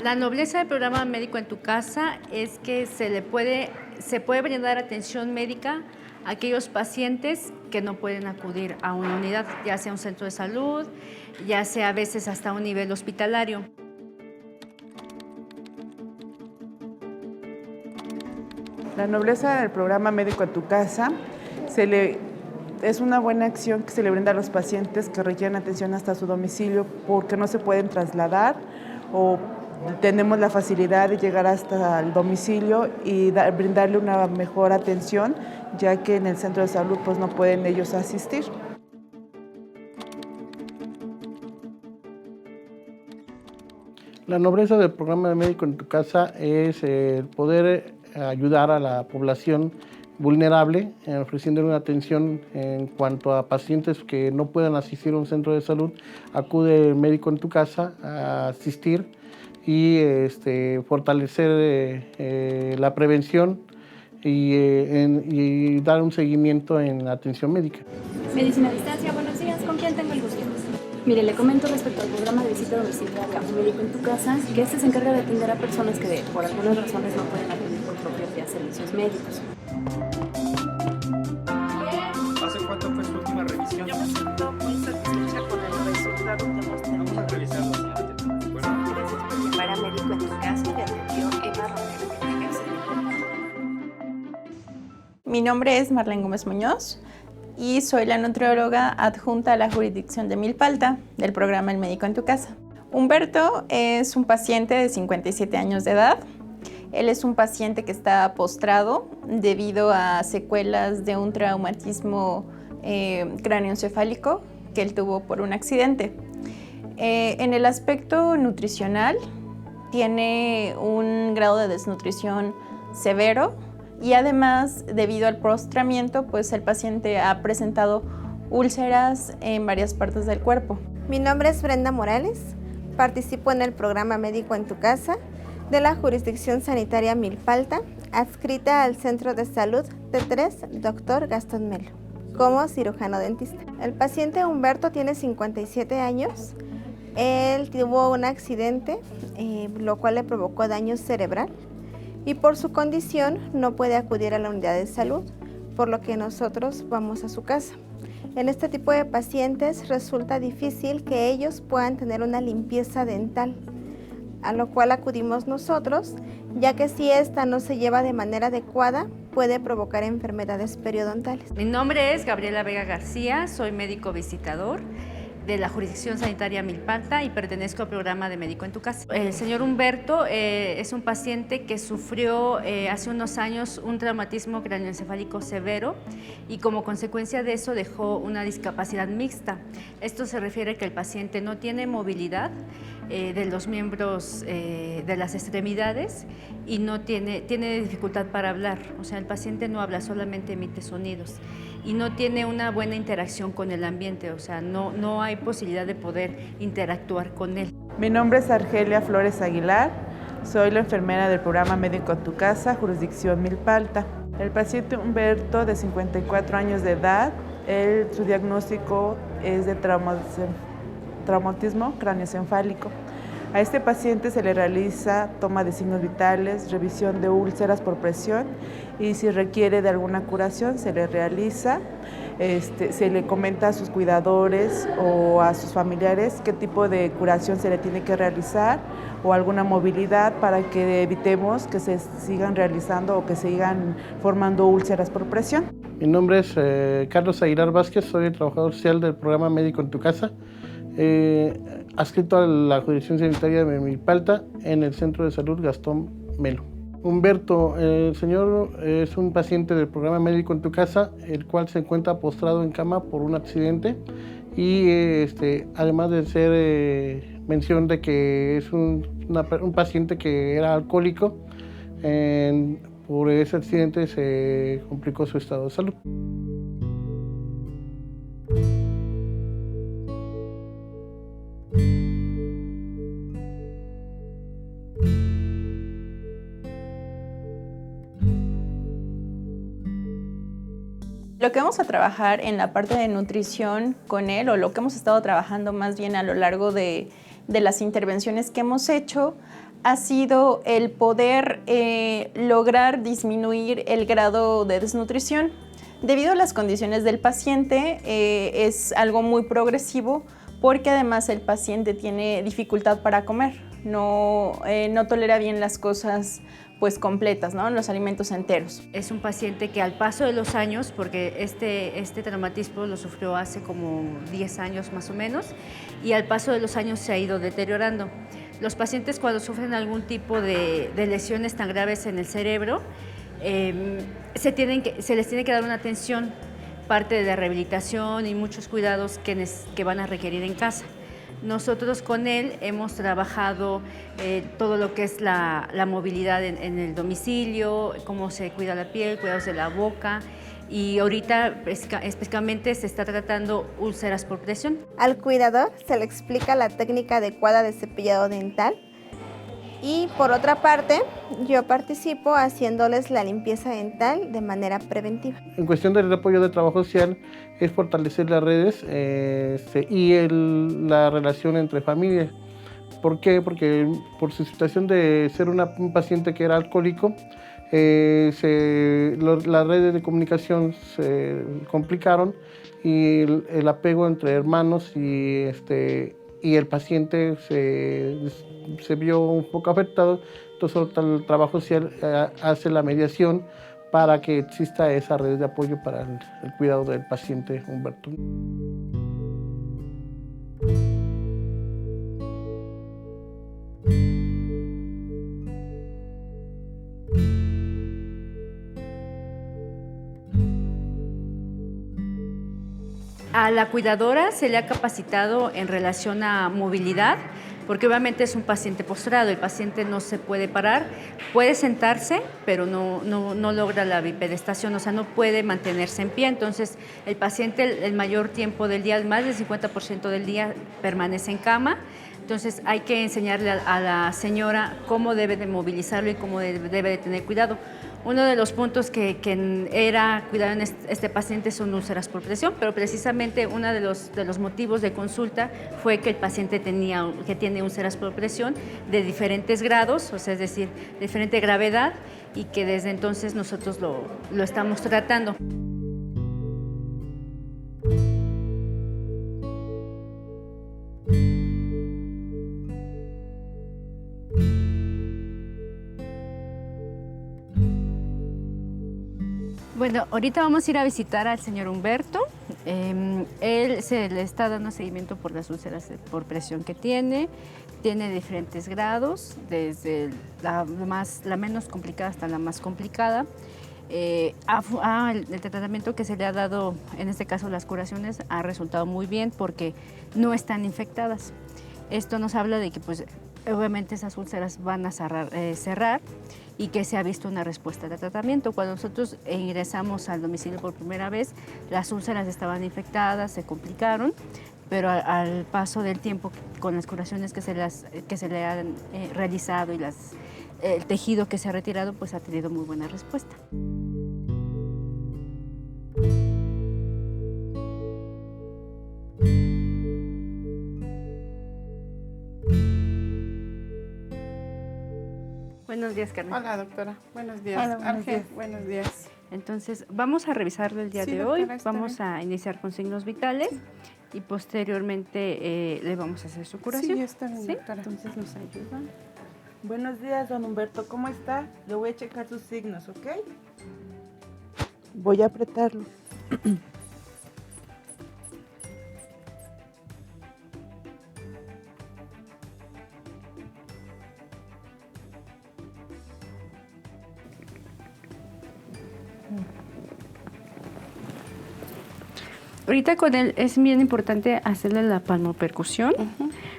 La nobleza del programa Médico en tu Casa es que se puede brindar atención médica a aquellos pacientes que no pueden acudir a una unidad, ya sea un centro de salud, ya sea a veces hasta un nivel hospitalario. La nobleza del programa Médico en tu Casa es una buena acción que se le brinda a los pacientes que requieren atención hasta su domicilio porque no se pueden trasladar o tenemos la facilidad de llegar hasta el domicilio y brindarle una mejor atención, ya que en el centro de salud pues no pueden ellos asistir. La nobleza del programa de Médico en tu Casa es poder ayudar a la población vulnerable, ofreciéndole una atención en cuanto a pacientes que no puedan asistir a un centro de salud. Acude el Médico en tu Casa a asistir y fortalecer la prevención y dar un seguimiento en la atención médica. Medicina a distancia, buenos días, ¿con quién tengo el gusto? Mire, le comento respecto al programa de visita domiciliaria Médico en tu Casa, que este se encarga de atender a personas que por algunas razones no pueden acudir por propia vía a servicios médicos. ¿Hace cuánto fue su última revisión? Yo me siento muy satisfecha con el resultado que hemos tenido. Vamos a revisarlo, señora. Bueno, Gracias por llevar a Médico en tu Casa y atendió Emma Romero. Que tenga excelente día. Mi nombre es Marlene Gómez Muñoz y soy la nutrióloga adjunta a la jurisdicción de Milpalta del programa El Médico en tu Casa. Humberto es un paciente de 57 años de edad. Él es un paciente que está postrado debido a secuelas de un traumatismo cráneoencefálico que él tuvo por un accidente. En el aspecto nutricional, tiene un grado de desnutrición severo y además, debido al postramiento, pues el paciente ha presentado úlceras en varias partes del cuerpo. Mi nombre es Brenda Morales, participo en el programa Médico en tu Casa de la Jurisdicción Sanitaria Milpalta, adscrita al Centro de Salud T3 Dr. Gastón Melo, como cirujano dentista. El paciente Humberto tiene 57 años, él tuvo un accidente, lo cual le provocó daño cerebral y por su condición no puede acudir a la unidad de salud, por lo que nosotros vamos a su casa. En este tipo de pacientes resulta difícil que ellos puedan tener una limpieza dental, a lo cual acudimos nosotros, ya que si esta no se lleva de manera adecuada, puede provocar enfermedades periodontales. Mi nombre es Gabriela Vega García, soy médico visitador de la Jurisdicción Sanitaria Milpalta y pertenezco al programa de Médico en tu Casa. El señor Humberto es un paciente que sufrió hace unos años un traumatismo cráneoencefálico severo y como consecuencia de eso dejó una discapacidad mixta. Esto se refiere a que el paciente no tiene movilidad de los miembros de las extremidades y tiene dificultad para hablar. O sea, el paciente no habla, solamente emite sonidos y no tiene una buena interacción con el ambiente, o sea, no hay posibilidad de poder interactuar con él. Mi nombre es Argelia Flores Aguilar, soy la enfermera del programa Médico en tu Casa, jurisdicción Milpalta. El paciente Humberto, de 54 años de edad, su diagnóstico es de traumatismo cráneoencefálico. A este paciente se le realiza toma de signos vitales, revisión de úlceras por presión y si requiere de alguna curación se le realiza, se le comenta a sus cuidadores o a sus familiares qué tipo de curación se le tiene que realizar o alguna movilidad para que evitemos que se sigan realizando o que se sigan formando úlceras por presión. Mi nombre es Carlos Aguilar Vázquez, soy el trabajador social del programa Médico en tu Casa. Adscrito a la Jurisdicción Sanitaria de Milpalta en el Centro de Salud Gastón Melo. Humberto, el señor es un paciente del programa Médico en tu Casa, el cual se encuentra postrado en cama por un accidente y además de ser mención de que es un paciente que era alcohólico, por ese accidente se complicó su estado de salud. Lo que vamos a trabajar en la parte de nutrición con él, o lo que hemos estado trabajando más bien a lo largo de las intervenciones que hemos hecho, ha sido el poder lograr disminuir el grado de desnutrición. Debido a las condiciones del paciente, es algo muy progresivo porque además el paciente tiene dificultad para comer, no tolera bien las cosas pues completas, ¿no? Los alimentos enteros. Es un paciente que al paso de los años, porque este traumatismo lo sufrió hace como 10 años más o menos, y al paso de los años se ha ido deteriorando. Los pacientes cuando sufren algún tipo de lesiones tan graves en el cerebro, se les tiene que dar una atención, parte de rehabilitación y muchos cuidados que van a requerir en casa. Nosotros con él hemos trabajado todo lo que es la movilidad en el domicilio, cómo se cuida la piel, cuidados de la boca, y ahorita específicamente se está tratando úlceras por presión. Al cuidador se le explica la técnica adecuada de cepillado dental. Y por otra parte, yo participo haciéndoles la limpieza dental de manera preventiva. En cuestión del apoyo de trabajo social, es fortalecer las redes y la relación entre familias. ¿Por qué? Porque por su situación de ser un paciente que era alcohólico, las redes de comunicación se complicaron y el apego entre hermanos y el paciente se vio un poco afectado. Entonces el trabajo social hace la mediación para que exista esa red de apoyo para el cuidado del paciente Humberto. A la cuidadora se le ha capacitado en relación a movilidad, porque obviamente es un paciente postrado, el paciente no se puede parar, puede sentarse, pero no logra la bipedestación, o sea, no puede mantenerse en pie. Entonces, el paciente el mayor tiempo del día, más del 50% del día, permanece en cama. Entonces, hay que enseñarle a la señora cómo debe de movilizarlo y cómo debe de tener cuidado. Uno de los puntos que era cuidar en este paciente son úlceras por presión, pero precisamente uno de los motivos de consulta fue que el paciente tiene úlceras por presión de diferentes grados, o sea, es decir, de diferente gravedad, y que desde entonces nosotros lo estamos tratando. Bueno, ahorita vamos a ir a visitar al señor Humberto. Él se le está dando seguimiento por las úlceras por presión que tiene diferentes grados, desde la menos complicada hasta la más complicada. El tratamiento que se le ha dado, en este caso las curaciones, ha resultado muy bien porque no están infectadas. Esto nos habla de que pues, obviamente esas úlceras van a cerrar y que se ha visto una respuesta de tratamiento. Cuando nosotros ingresamos al domicilio por primera vez, las úlceras estaban infectadas, se complicaron, pero al paso del tiempo, con las curaciones que se le han realizado y el tejido que se ha retirado, pues ha tenido muy buena respuesta. Buenos días, Carmen. Hola, doctora. Buenos días. Hola, buenos días. Buenos días. Entonces, vamos a revisarlo el día Sí, de doctora, hoy. está Vamos bien. a iniciar con signos vitales y posteriormente le vamos a hacer su curación. Sí, está bien, ¿Sí? doctora. Entonces, nos ayuda. Buenos días, don Humberto, ¿cómo está? Le voy a checar sus signos, ¿ok? Voy a apretarlo. Ahorita con él es bien importante hacerle la palmopercusión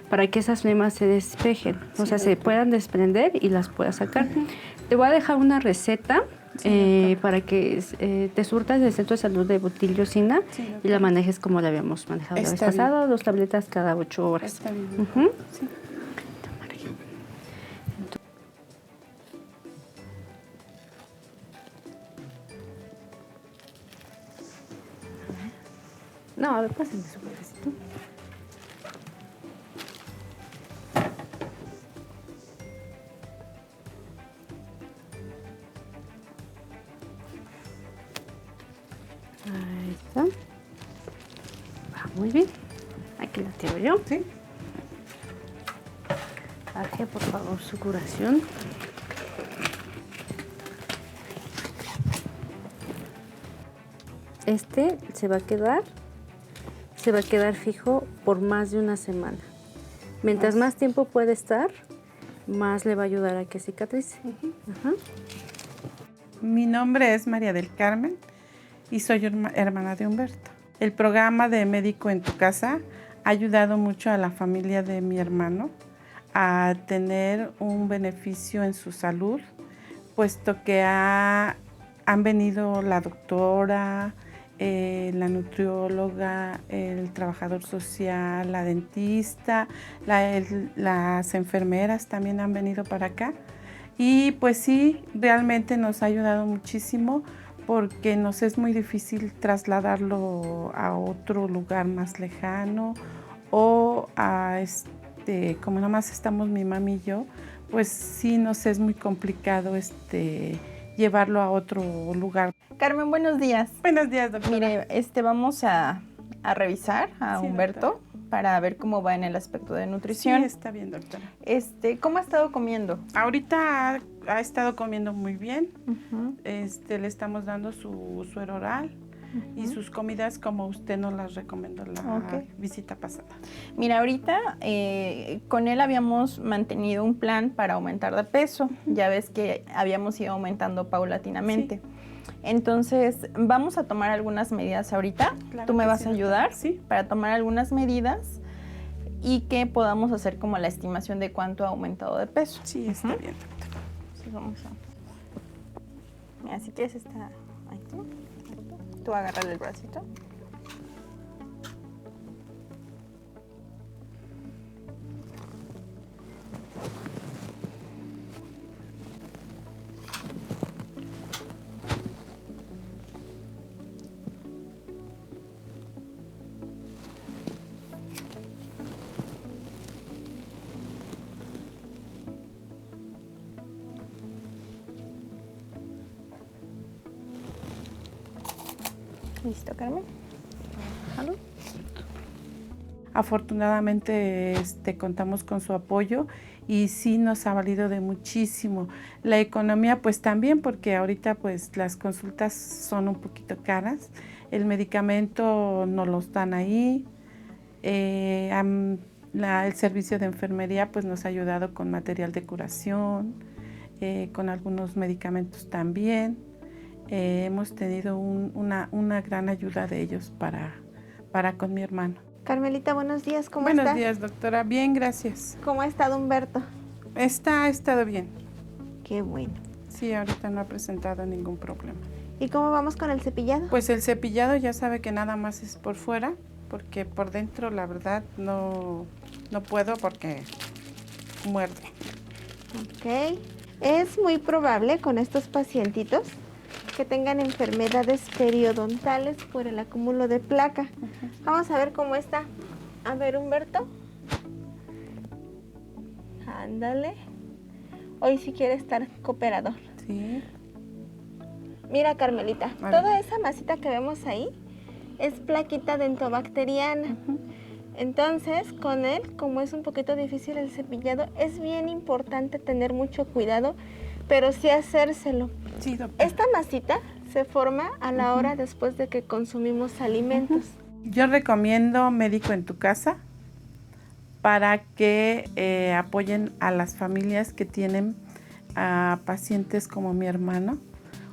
para que esas flemas se despejen, o sea, se puedan desprender y las puedas sacar. Te voy a dejar una receta para que te surtas del Centro de Salud de Butiliocina y la manejes como la habíamos manejado la vez Está bien. pasada, 2 tabletas cada 8 horas. Está bien. Ujú. Sí. No, a ver, pásenme su cafecito. Ahí está. Va muy bien. Aquí la tiro yo. Sí. Baje, por favor, su curación. Este se va a quedar fijo por más de una semana. Mientras más tiempo puede estar, más le va a ayudar a que cicatrice. Ajá. Mi nombre es María del Carmen y soy hermana de Humberto. El programa de Médico en tu Casa ha ayudado mucho a la familia de mi hermano a tener un beneficio en su salud, puesto que han venido la doctora, la nutrióloga, el trabajador social, la dentista, las enfermeras también han venido para acá. Y pues sí, realmente nos ha ayudado muchísimo porque nos es muy difícil trasladarlo a otro lugar más lejano o a como nomás estamos mi mami y yo, pues sí nos es muy complicado llevarlo a otro lugar. Carmen, buenos días. Buenos días, doctora. Mire, vamos a revisar a Sí, Humberto doctora. para ver cómo va en el aspecto de nutrición. Sí, está bien, doctora. ¿Cómo ha estado comiendo? Ahorita ha estado comiendo muy bien. Ujú. Le estamos dando su suero oral y sus comidas como usted nos las recomendó la Ok. visita pasada. Mira, ahorita con él habíamos mantenido un plan para aumentar de peso. Ya ves que habíamos ido aumentando paulatinamente. Entonces, vamos a tomar algunas medidas ahorita. Claro ¿Tú me que vas sí, a doctora. ayudar? Sí. Para tomar algunas medidas y que podamos hacer como la estimación de cuánto ha aumentado de peso. Sí, está bien, doctora. Sí, vamos a... Mira, si quieres está ahí tú agárrale el bracito. Listo, Carmen. Bájalo. Afortunadamente contamos con su apoyo y sí nos ha valido de muchísimo. La economía pues también, porque ahorita pues las consultas son un poquito caras, el medicamento no los dan ahí, el servicio de enfermería pues nos ha ayudado con material de curación, con algunos medicamentos también. Hemos tenido una gran ayuda de ellos para con mi hermano. Carmelita, buenos días, ¿cómo Buenos estás? días, doctora. Bien, gracias. ¿Cómo ha estado Humberto? Ha estado bien. Qué bueno. Sí, ahorita no ha presentado ningún problema. ¿Y cómo vamos con el cepillado? Pues el cepillado ya sabe que nada más es por fuera, porque por dentro la verdad no puedo porque muerde. Ok. Es muy probable con estos pacientitos que tengan enfermedades periodontales por el acúmulo de placa. Vamos a ver cómo está. A ver, Humberto. Ándale. Hoy sí quiere estar cooperador. Sí. Mira, Carmelita, A ver. toda esa masita que vemos ahí es plaquita dentobacteriana. Entonces, con él, como es un poquito difícil el cepillado, es bien importante tener mucho cuidado, pero sí hacérselo. Sí, doctora. Esta masita se forma a la hora después de que consumimos alimentos. Yo recomiendo Médico en tu Casa para que apoyen a las familias que tienen a pacientes como mi hermano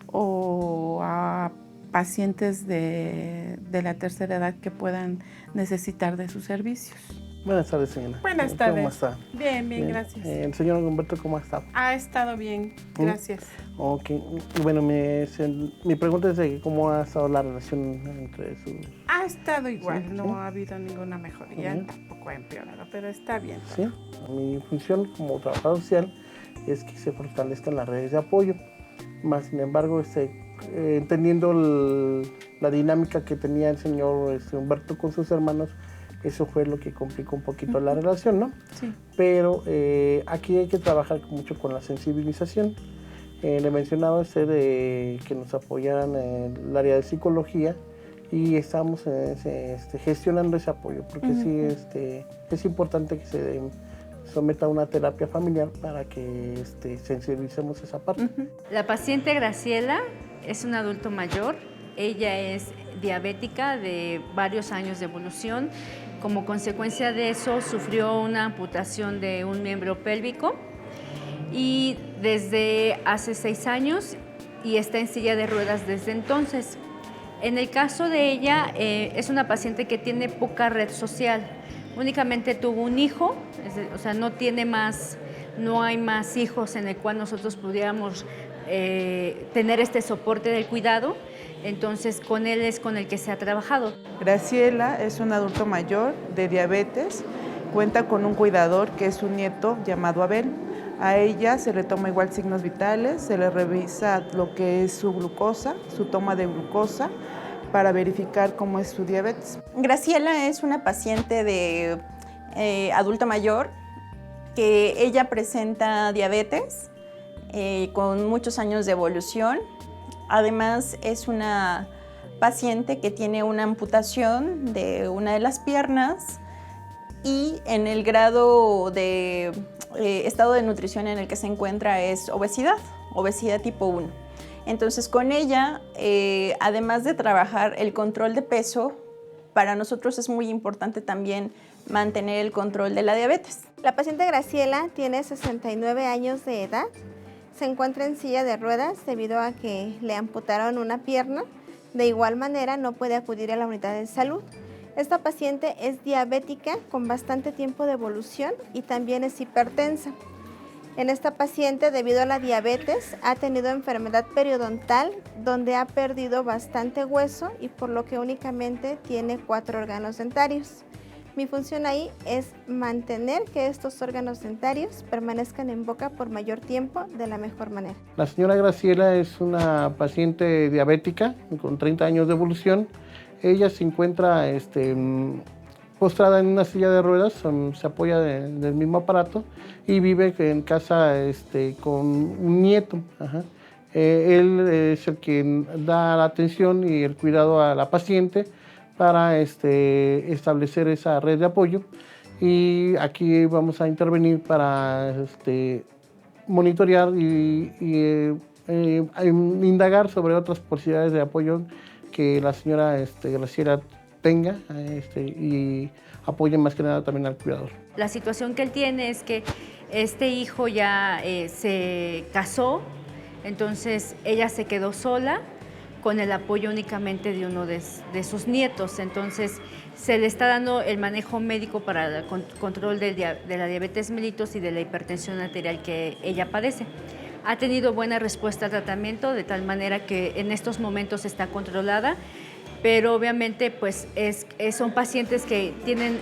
o a pacientes de la tercera edad que puedan necesitar de sus servicios. Buenas tardes, señora. Buenas tardes. ¿Cómo está? Bien, bien, gracias. El señor Humberto, ¿cómo ha estado? Ha estado bien, gracias. Ok. Bueno, mi pregunta es de cómo ha estado la relación entre sus... Ha estado igual, Sí, no sí. ha habido ninguna mejoría, Ujú. tampoco ha empeorado, pero está bien. ¿Sí? Mi función como trabajador social es que se fortalezcan las redes de apoyo. Más sin embargo, entendiendo la la dinámica que tenía el señor Humberto con sus hermanos, eso fue lo que complicó un poquito la relación, ¿no? Sí. Pero aquí hay que trabajar mucho con la sensibilización. Le mencionaba a usted que nos apoyaran en el área de psicología y estamos gestionando ese apoyo, porque sí es importante que se someta a una terapia familiar para que sensibilicemos esa parte. La paciente Graciela es un adulto mayor, ella es diabética de varios años de evolución. Como consecuencia de eso sufrió una amputación de un miembro pélvico y desde hace 6 años y está en silla de ruedas desde entonces. En el caso de ella, es una paciente que tiene poca red social. Únicamente tuvo un hijo, o sea, no hay más hijos en el cual nosotros pudiéramos tener este soporte del cuidado. Entonces, con él es con el que se ha trabajado. Graciela es un adulto mayor de diabetes, cuenta con un cuidador que es un nieto llamado Abel. A ella se le toma igual signos vitales, se le revisa lo que es su glucosa, su toma de glucosa, para verificar cómo es su diabetes. Graciela es una paciente de adulto mayor que ella presenta diabetes con muchos años de evolución. Además, es una paciente que tiene una amputación de una de las piernas y en el grado de estado de nutrición en el que se encuentra es obesidad tipo 1. Entonces, con ella, además de trabajar el control de peso, para nosotros es muy importante también mantener el control de la diabetes. La paciente Graciela tiene 69 años de edad. Se encuentra en silla de ruedas debido a que le amputaron una pierna. De igual manera, no puede acudir a la unidad de salud. Esta paciente es diabética con bastante tiempo de evolución y también es hipertensa. En esta paciente, debido a la diabetes, ha tenido enfermedad periodontal donde ha perdido bastante hueso y por lo que únicamente tiene 4 órganos dentarios. Mi función ahí es mantener que estos órganos dentarios permanezcan en boca por mayor tiempo de la mejor manera. La señora Graciela es una paciente diabética con 30 años de evolución. Ella se encuentra postrada en una silla de ruedas, se apoya del mismo aparato y vive en casa con un nieto. Él es el que da la atención y el cuidado a la paciente para establecer esa red de apoyo, y aquí vamos a intervenir para monitorear y indagar sobre otras posibilidades de apoyo que la señora Graciela tenga y apoye más que nada también al cuidador. La situación que él tiene es que este hijo ya se casó, entonces ella se quedó sola con el apoyo únicamente de uno de sus nietos. Entonces se le está dando el manejo médico para el control de la diabetes mellitus y de la hipertensión arterial que ella padece. Ha tenido buena respuesta al tratamiento, de tal manera que en estos momentos está controlada, pero obviamente pues son pacientes que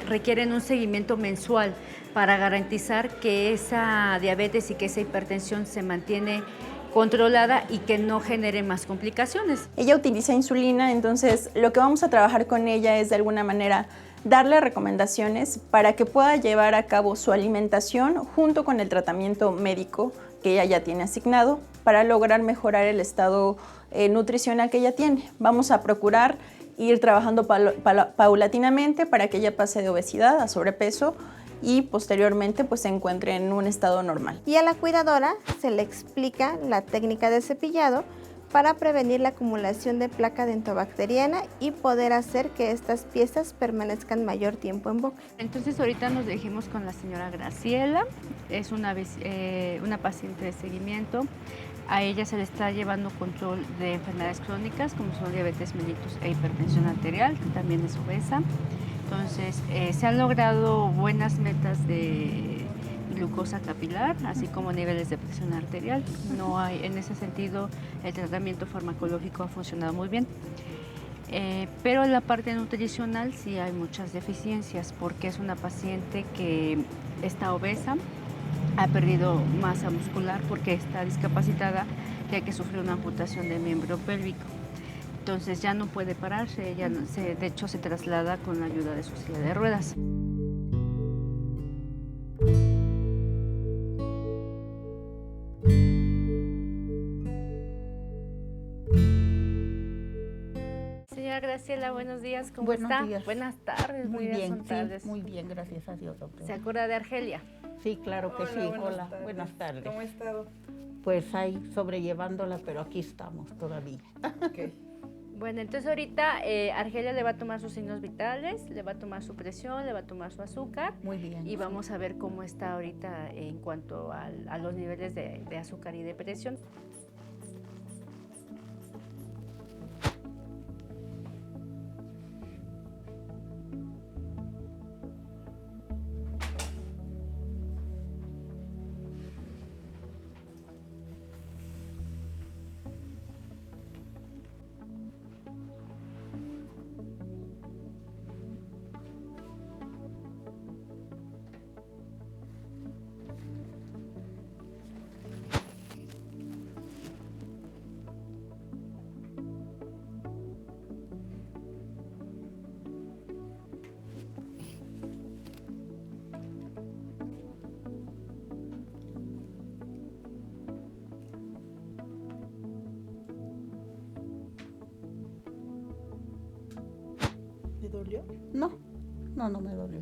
requieren un seguimiento mensual para garantizar que esa diabetes y que esa hipertensión se mantiene controlada y que no genere más complicaciones. Ella utiliza insulina, entonces lo que vamos a trabajar con ella es de alguna manera darle recomendaciones para que pueda llevar a cabo su alimentación junto con el tratamiento médico que ella ya tiene asignado para lograr mejorar el estado nutricional que ella tiene. Vamos a procurar ir trabajando paulatinamente para que ella pase de obesidad a sobrepeso y posteriormente pues se encuentre en un estado normal. Y a la cuidadora se le explica la técnica de cepillado para prevenir la acumulación de placa dentobacteriana y poder hacer que estas piezas permanezcan mayor tiempo en boca. Entonces ahorita nos dirigimos con la señora Graciela, es una paciente de seguimiento. A ella se le está llevando control de enfermedades crónicas como son diabetes mellitus e hipertensión arterial, que también es obesa. Entonces, se han logrado buenas metas de glucosa capilar, así como niveles de presión arterial. No hay, en ese sentido, el tratamiento farmacológico ha funcionado muy bien. Pero en la parte nutricional sí hay muchas deficiencias, porque es una paciente que está obesa, ha perdido masa muscular porque está discapacitada, ya que sufrió una amputación del miembro pélvico. Entonces ya no puede pararse, ella de hecho se traslada con la ayuda de su silla de ruedas. Señora Graciela, buenos días, ¿cómo Buenos está? días. Buenas tardes, Muy bien, son tardes. sí, muy bien, gracias a Dios, doctor. ¿Se acuerda de Argelia? Sí, claro que sí. Hola, buenas tardes. ¿Cómo ha estado? Pues ahí sobrellevándola, pero aquí estamos todavía. Okay. Bueno, entonces ahorita Argelia le va a tomar sus signos vitales, le va a tomar su presión, le va a tomar su azúcar. Muy bien. Y vamos a ver cómo está ahorita en cuanto a los niveles de azúcar y de presión. ¿Le dolió? No me dolió.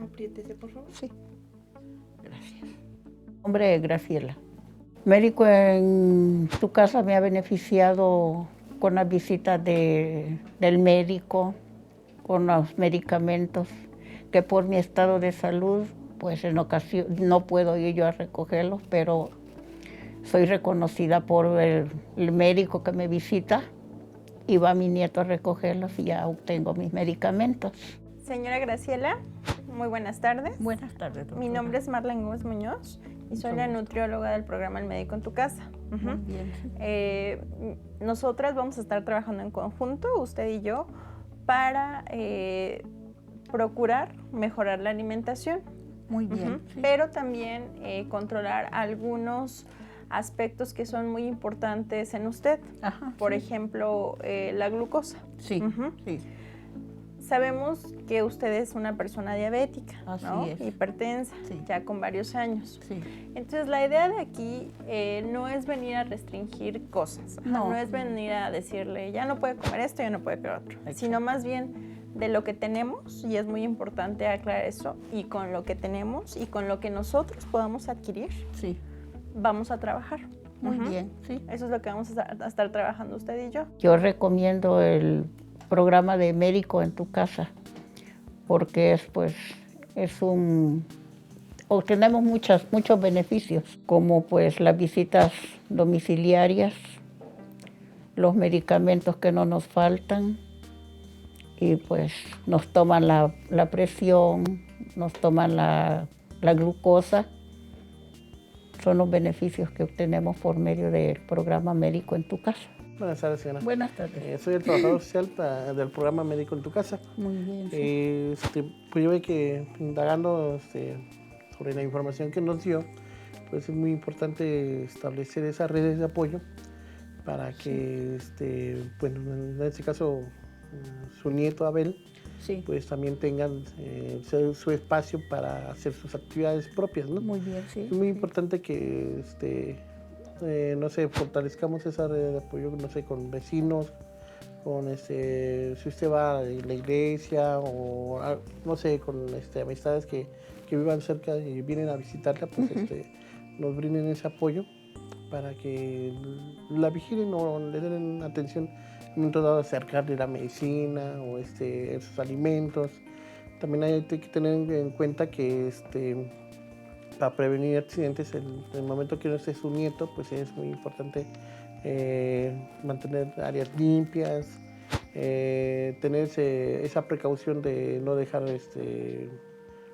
Apriétese, por favor. Sí. Gracias. Nombre es Graciela. Médico en tu casa me ha beneficiado con las visitas del médico, con los medicamentos, que por mi estado de salud, pues en ocasión no puedo ir yo a recogerlos, pero soy reconocida por el médico que me visita y va mi nieto a recogerlos y ya obtengo mis medicamentos. Señora Graciela, muy buenas tardes. Buenas tardes, doctora. Mi nombre es Marlene Gómez Muñoz y soy la nutrióloga del programa El Médico en tu Casa. Muy bien. Nosotras vamos a estar trabajando en conjunto, usted y yo, para procurar mejorar la alimentación. Muy bien. Sí. Pero también controlar algunos aspectos que son muy importantes en usted. Ajá, Por sí. ejemplo, la glucosa. Sí, sí. Sabemos que usted es una persona diabética, Así ¿no? es. Hipertensa, Sí. ya con varios años. Sí. Entonces, la idea de aquí no es venir a restringir cosas, No. no es venir a decirle, ya no puede comer esto, ya no puede comer otro, Exacto. sino más bien de lo que tenemos, y es muy importante aclarar eso, y con lo que tenemos y con lo que nosotros podamos adquirir, Sí. vamos a trabajar. Muy bien, sí. Eso es lo que vamos a estar trabajando usted y yo. Yo recomiendo el programa de Médico en tu Casa, porque obtenemos muchos beneficios, como pues las visitas domiciliarias, los medicamentos que no nos faltan, y pues nos toman la presión, nos toman la glucosa. Son los beneficios que obtenemos por medio del programa Médico en tu Casa. Buenas tardes, señora. Buenas tardes. Soy el trabajador social del programa Médico en tu Casa. Muy bien. Sí. Pues yo veo que indagando sobre la información que nos dio, pues es muy importante establecer esas redes de apoyo para que, bueno, en este caso, su nieto Abel, Sí. pues también tengan su espacio para hacer sus actividades propias, ¿no? Muy bien, sí. Es muy importante que, no sé, fortalezcamos esa red de apoyo, no sé, con vecinos, con si usted va a la iglesia o, no sé, con amistades que vivan cerca y vienen a visitarla, pues nos brinden ese apoyo para que la vigilen o le den atención en un momento dado, acercarle la medicina o sus alimentos. También hay que tener en cuenta que para prevenir accidentes, en el momento que no esté su nieto, pues es muy importante mantener áreas limpias, tener esa precaución de no dejar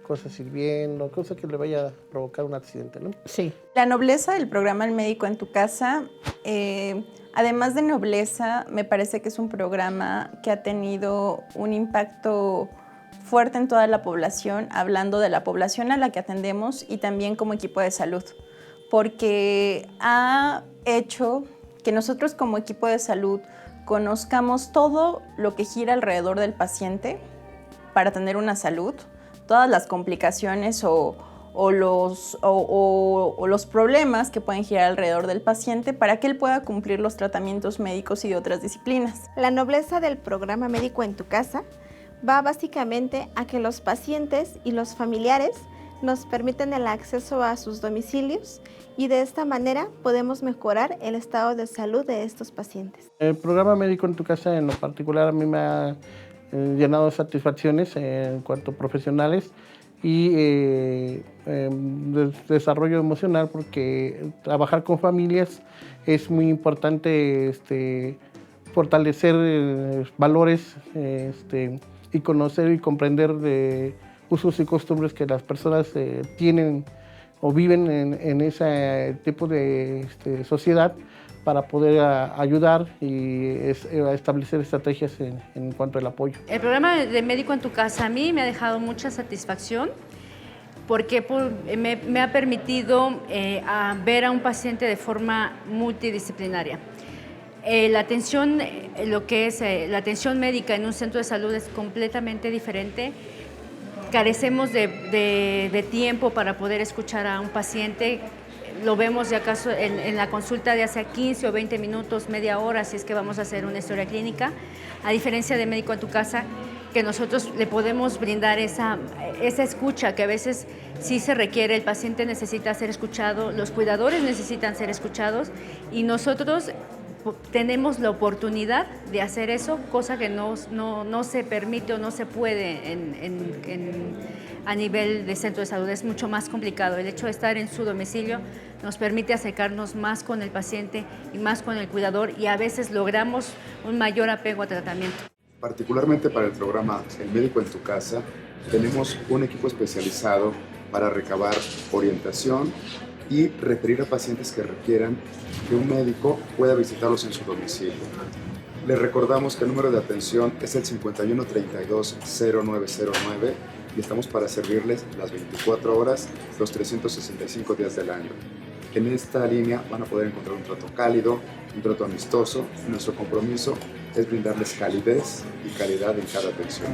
cosas hirviendo, cosas que le vaya a provocar un accidente, ¿no? Sí. La nobleza del programa El Médico en tu Casa, además de nobleza, me parece que es un programa que ha tenido un impacto fuerte en toda la población, hablando de la población a la que atendemos y también como equipo de salud. porque ha hecho que nosotros como equipo de salud conozcamos todo lo que gira alrededor del paciente para tener una salud, todas las complicaciones o los problemas que pueden girar alrededor del paciente para que él pueda cumplir los tratamientos médicos y de otras disciplinas. La nobleza del programa Médico en tu Casa va básicamente a que los pacientes y los familiares nos permiten el acceso a sus domicilios y de esta manera podemos mejorar el estado de salud de estos pacientes. El programa Médico en tu Casa en lo particular a mí me ha llenado de satisfacciones en cuanto a profesionales y desarrollo emocional, porque trabajar con familias es muy importante, fortalecer valores y conocer y comprender de usos y costumbres que las personas tienen o viven en ese tipo de sociedad, para poder ayudar y establecer estrategias en cuanto al apoyo. El programa de Médico en tu Casa a mí me ha dejado mucha satisfacción porque me ha permitido ver a un paciente de forma multidisciplinaria. La atención médica en un centro de salud es completamente diferente. Carecemos de tiempo para poder escuchar a un paciente. Lo vemos de acaso en la consulta de hace 15 o 20 minutos, media hora, si es que vamos a hacer una historia clínica, a diferencia de Médico en tu Casa, que nosotros le podemos brindar esa escucha que a veces sí se requiere. El paciente necesita ser escuchado, los cuidadores necesitan ser escuchados y nosotros tenemos la oportunidad de hacer eso, cosa que no se permite o no se puede a nivel de centro de salud. Es mucho más complicado. El hecho de estar en su domicilio nos permite acercarnos más con el paciente y más con el cuidador y a veces logramos un mayor apego a tratamiento. Particularmente para el programa El Médico en tu Casa, tenemos un equipo especializado para recabar orientación y referir a pacientes que requieran que un médico pueda visitarlos en su domicilio. Les recordamos que el número de atención es el 5132-0909 y estamos para servirles las 24 horas, los 365 días del año. En esta línea van a poder encontrar un trato cálido, un trato amistoso. Nuestro compromiso es brindarles calidez y calidad en cada atención.